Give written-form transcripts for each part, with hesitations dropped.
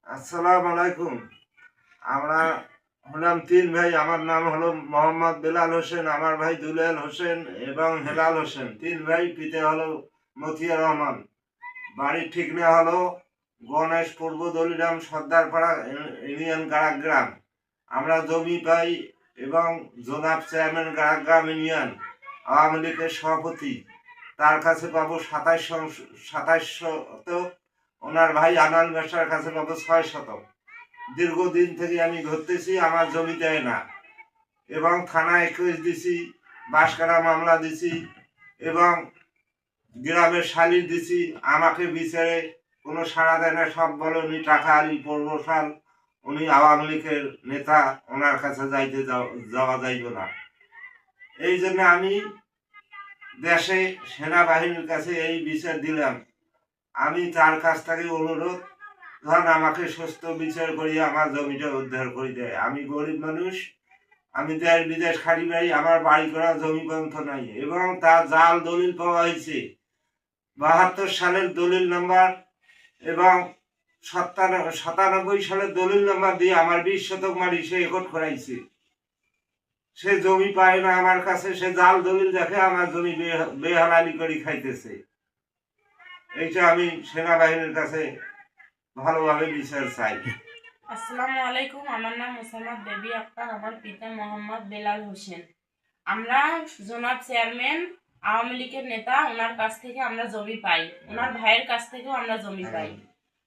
আসসালামু আলাইকুম। আমরা হলাম তিন ভাই। আমার নাম হলো মোহাম্মদ বেলাল হোসেন, আমার ভাই দুলাল হোসেন এবং হেলাল হোসেন। তিন ভাই, পিতা হলো মতিয়া রহমান। বাড়ির ঠিকানা হলো গণেশ পূর্ব দলিরাম সর্দারপাড়া ইউনিয়ন গাড়াগ্রাম। আমরা জমি পাই এবং জনাব চেয়ারম্যান গাড়াগ্রাম ইউনিয়ন আওয়ামী লীগের সভাপতি, তার কাছে পাবো 27 শতক। ওনার ভাই আনাল মেশার কাছে পাবো 6 শতক। দীর্ঘদিন থেকে আমি ঘুরতেছি, আমার জমি দেয় না এবং থানায় কেস দিছি, বাঁশকাটা মামলা দিছি এবং গ্রামের শালিশ দিছি। আমাকে বিচারে কোনো সাড়া দেয় না। সব বলে উনি টাকা আলী প্রভাবশাল, উনি আওয়ামী লীগের নেতা, ওনার কাছে যাওয়া যাইব না। এই জন্য আমি দেশে সেনাবাহিনীর কাছে এই বিচার দিলাম। আমি তার কাছ থেকে অনুরোধ, ধরেন আমাকে সুস্থ বিচার করিয়ে আমার জমিটা উদ্ধার করে দেয়। আমি গরিব মানুষ, আমি দেশ বিদেশ খাটি ভাই, আমার বাড়ি করা জমি গ্রন্থ নাই এবং তার জাল দলিল পাওয়া হয়েছে। 72 সালের দলিল নাম্বার এবং 97 সালের দলিল নাম্বার দিয়ে আমার 20 শতক মাটি সে রেকর্ড করাইছে। সে জমি পায় না আমার কাছে, সে জাল দলিল দেখে আমার জমি বেহালালি করে খাইতেছে। এইটা আমি সেনাবাহিনীর কাছে ভালোভাবে বিচার চাই। আসসালামু আলাইকুম। আমার নাম মোসাম্মদ বেবি আক্তার, আমার পিতা মোহাম্মদ বেলাল হোসেন। আমরা জনাব চেয়ারম্যান আওয়ামী লীগের নেতা, ওনার কাছ থেকে আমরা জমি পাই, ওনার ভাইয়ের কাছ থেকেও আমরা জমি পাই।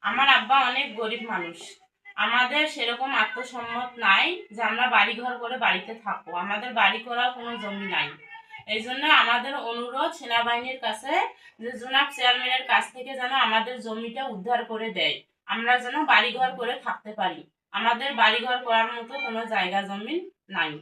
আমার আব্বা অনেক গরিব মানুষ, আমাদের সেরকম আত্মসম্মত নাই যে আমরা বাড়িঘর করে বাড়িতে থাকবো। আমাদের বাড়ি করার কোনো জমি নাই। এই জন্য আমাদের অনুরোধ সেনাবাহিনীর কাছে যে জনাব চেয়ারম্যানের কাছ থেকে যেন আমাদের জমিটা উদ্ধার করে দেয়, আমরা যেন বাড়িঘর করে থাকতে পারি। আমাদের বাড়িঘর করার মতো কোনো জায়গা জমি নাই।